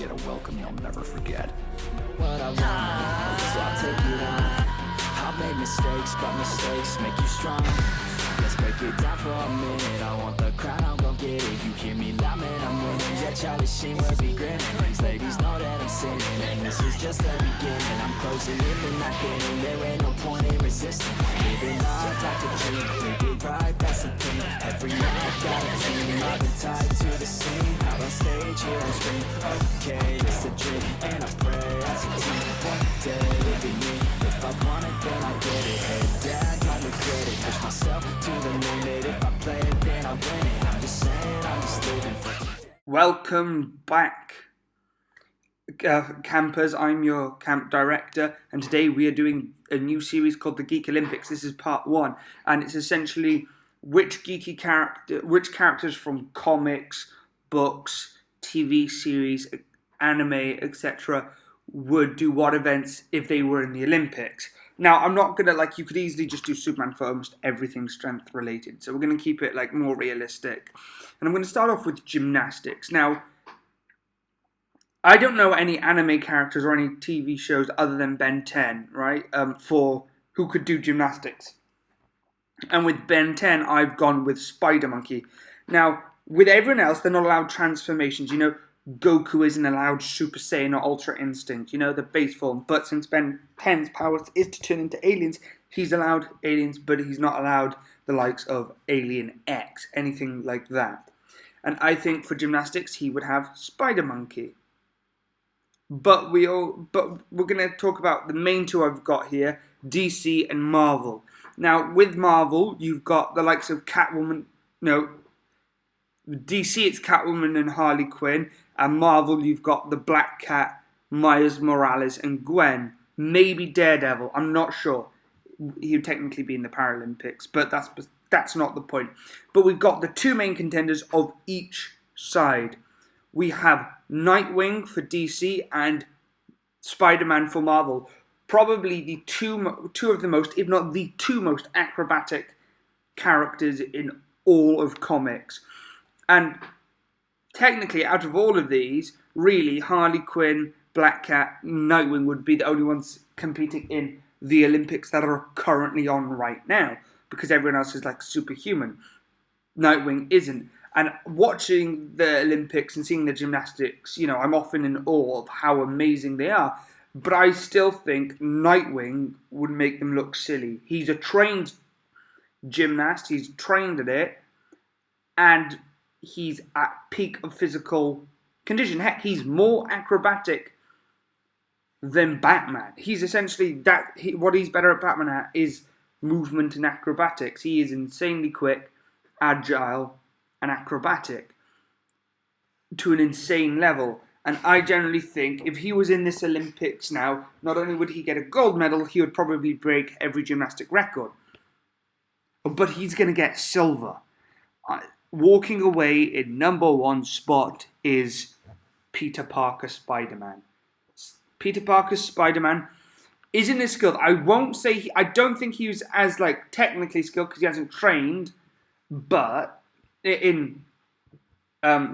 get a welcome you'll never forget. What I want, so I'll take you on. I've made mistakes, but mistakes make you strong. Let's break it down for a minute. I want the crown, I'm gon' get it. You hear me loud, man, I'm winning. Yeah, Charlie Sheen will be grinning. These ladies know that I'm sinning, and this is just the beginning. I'm closing in and not getting. There ain't no point in resisting. Living life like a dream, live it right, that's the thing. Every night got a team, I've been tied to the scene. Out on stage, here on screen. Okay, it's a dream, and I pray as a team. One day it'll be me. If I want it, then I get it. Hey, Dad, don't regret it. Push myself to the limit. If I play it, then I win it. I'm just saying, I'm just living for. Welcome back, campers. I'm your camp director, and today we are doing a new series called the Geek Olympics. This is part 1, and it's essentially which characters from comics, books, TV series, anime, etc. would do what events if they were in the Olympics. Now, I'm not gonna, you could easily just do Superman for almost everything strength related, so we're gonna keep it more realistic. And I'm gonna start off with gymnastics. Now, I don't know any anime characters or any TV shows other than Ben 10, right? For who could do gymnastics. And with Ben 10, I've gone with Spider Monkey. Now, with everyone else, they're not allowed transformations. You know, Goku isn't allowed Super Saiyan or Ultra Instinct, the base form. But since Ben 10's power is to turn into aliens, he's allowed aliens, but he's not allowed the likes of Alien X, anything like that. And I think for gymnastics, he would have Spider Monkey. But we're going to talk about the main two I've got here, DC and Marvel. Now, with Marvel, you've got the likes of Catwoman. No, DC, it's Catwoman and Harley Quinn. And Marvel, you've got the Black Cat, Miles Morales, and Gwen. Maybe Daredevil, I'm not sure. He would technically be in the Paralympics, but that's not the point. But we've got the two main contenders of each side. We have Nightwing for DC and Spider-Man for Marvel. Probably the two of the most, if not the two most acrobatic characters in all of comics. And technically, out of all of these, really, Harley Quinn, Black Cat, Nightwing would be the only ones competing in the Olympics that are currently on right now, because everyone else is superhuman. Nightwing isn't. And watching the Olympics and seeing the gymnastics, I'm often in awe of how amazing they are. But I still think Nightwing would make them look silly. He's a trained gymnast, he's trained at it, and he's at peak of physical condition. Heck, he's more acrobatic than Batman. He's essentially what he's better at Batman at is movement and acrobatics. He is insanely quick, agile, and acrobatic to an insane level. And I generally think if he was in this Olympics now, not only would he get a gold medal, he would probably break every gymnastic record. But he's going to get silver. Walking away in number 1 spot is Peter Parker Spider-Man. Peter Parker Spider-Man isn't as skilled. I won't say I don't think he was as technically skilled because he hasn't trained, but in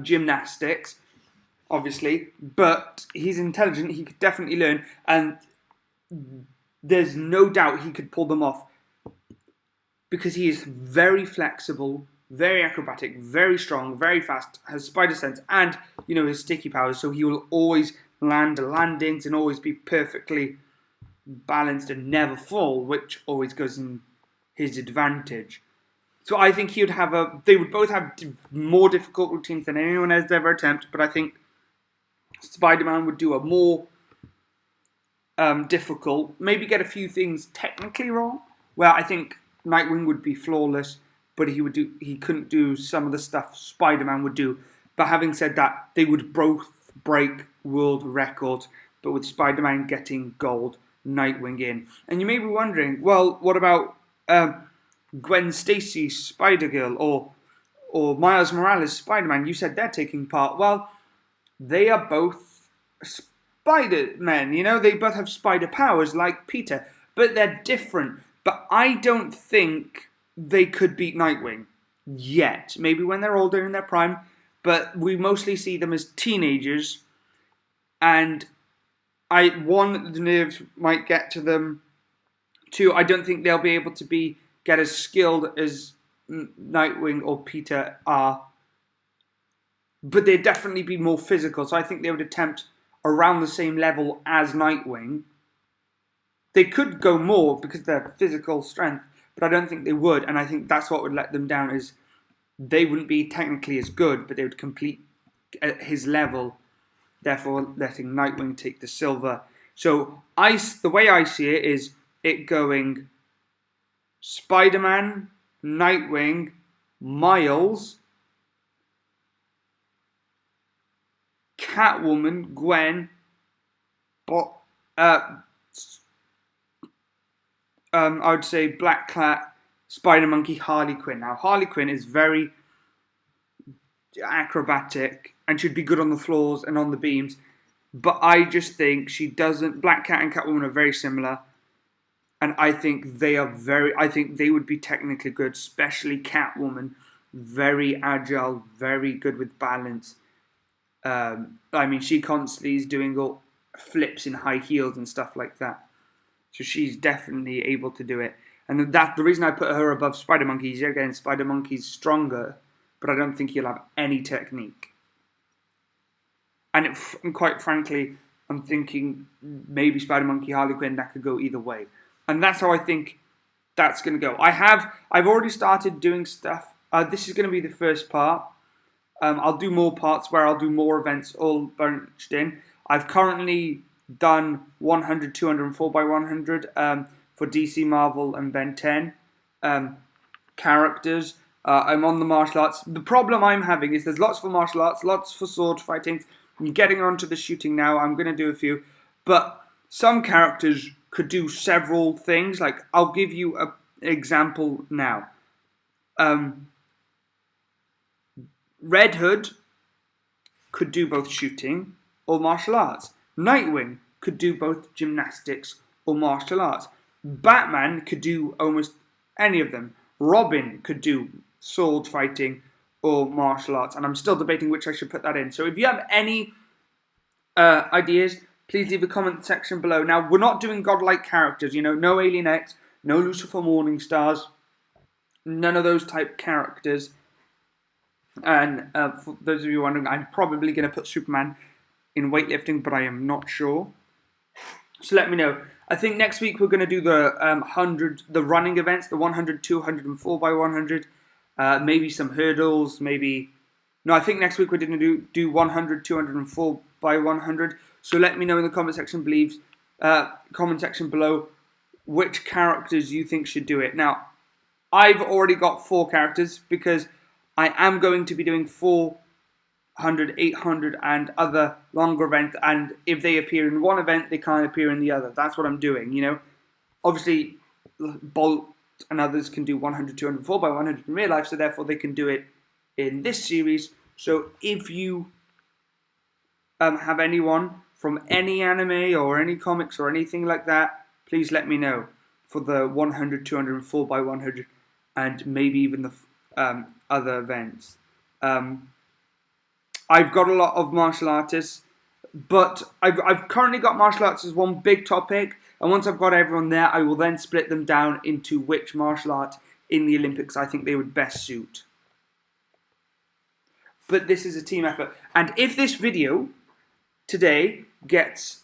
gymnastics, obviously. But he's intelligent. He could definitely learn, and there's no doubt he could pull them off because he is very flexible, very acrobatic, very strong, very fast, has spider sense, and his sticky powers. So he will always land landings and always be perfectly balanced and never fall, which always goes in his advantage. So I think they would both have more difficult routines than anyone has ever attempted. But I think Spider-Man would do a more difficult, maybe get a few things technically wrong. Where I think Nightwing would be flawless, but he couldn't do some of the stuff Spider-Man would do. But having said that, they would both break world records, but with Spider-Man getting gold, Nightwing in. And you may be wondering, well, what about Gwen Stacy, Spider-Girl, or Miles Morales, Spider-Man? You said they're taking part. Well, they are both Spider-Men, they both have spider powers like Peter, but they're different. But I don't think they could beat Nightwing yet. Maybe when they're older in their prime, but we mostly see them as teenagers And one, the nerves might get to them. Two, I don't think they'll be able to get as skilled as Nightwing or Peter are, but they'd definitely be more physical. So I think they would attempt around the same level as Nightwing. They could go more because of their physical strength, but I don't think they would. And I think that's what would let them down, is they wouldn't be technically as good, but they would complete at his level, therefore letting Nightwing take the silver. So the way I see it is it going Spider-Man, Nightwing, Miles, Catwoman, Gwen, I would say Black Cat, Spider-Monkey, Harley Quinn. Now, Harley Quinn is very acrobatic and should be good on the floors and on the beams, but I just think she doesn't. Black Cat and Catwoman are very similar, and I think they would be technically good, especially Catwoman, very agile, very good with balance. She constantly is doing all flips in high heels and stuff like that. So she's definitely able to do it. And the reason I put her above Spider-Monkey is, again, Spider-Monkey's stronger, but I don't think he'll have any technique. And quite frankly, I'm thinking maybe Spider-Monkey, Harley Quinn, that could go either way. And that's how I think that's going to go. I've already started doing stuff. This is going to be the first part. I'll do more parts where I'll do more events all bunched in. I've currently done 100, 200, and 4x100 for DC, Marvel, and Ben 10 characters. I'm on the martial arts. The problem I'm having is there's lots for martial arts, lots for sword fighting. I'm getting onto the shooting now. I'm going to do a few. But some characters could do several things. Like, I'll give you an example now. Red Hood could do both shooting or martial arts. Nightwing could do both gymnastics or martial arts. Batman could do almost any of them. Robin could do sword fighting or martial arts. And I'm still debating which I should put that in. So if you have any ideas, please leave a comment section below. Now, we're not doing godlike characters. No Alien X, no Lucifer Morningstars, none of those type characters. And for those of you wondering, I'm probably going to put Superman in weightlifting, but I am not sure. So let me know. I think next week we're going to do the running events, the 100, 200, and 4x100. Maybe some hurdles, I think next week we're going to do 100, 200, and 4x100. So let me know in the comment section below which characters you think should do it. Now, I've already got 4 characters because I am going to be doing 400, 800, and other longer events, and if they appear in one event, they can't appear in the other. That's what I'm doing, Obviously, Bolt and others can do 100, 200, 4x100 in real life, so therefore they can do it in this series. So if you have anyone from any anime or any comics or anything like that, please let me know for the 100, 200, and 4x100, and maybe even the other events. I've got a lot of martial artists, but I've currently got martial arts as one big topic, and once I've got everyone there, I will then split them down into which martial art in the Olympics I think they would best suit. But this is a team effort, and if this video today gets,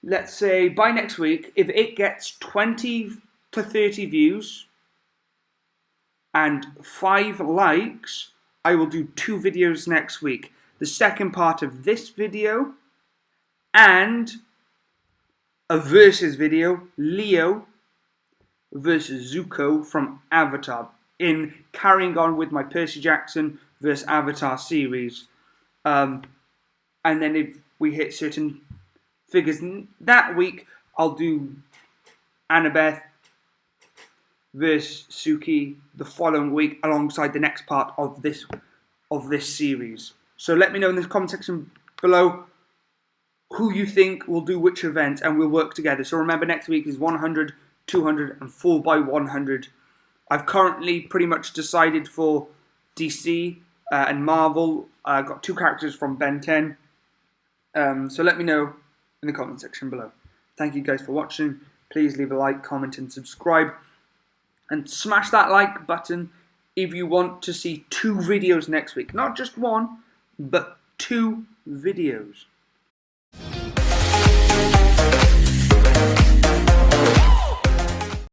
let's say by next week, if it gets 20 to 30 views and 5 likes, I will do 2 videos next week. The second part of this video and a versus video, Leo versus Zuko from Avatar, in carrying on with my Percy Jackson versus Avatar series. And then if we hit certain figures that week, I'll do Annabeth versus Suki the following week alongside the next part of this series. So let me know in the comment section below who you think will do which event, and we'll work together. So remember, next week is 100, 200, and 4x100. I've currently pretty much decided for DC and Marvel. I've got 2 characters from Ben 10. So let me know in the comment section below. Thank you guys for watching. Please leave a like, comment and subscribe. And smash that like button if you want to see 2 videos next week. Not just 1, but 2 videos.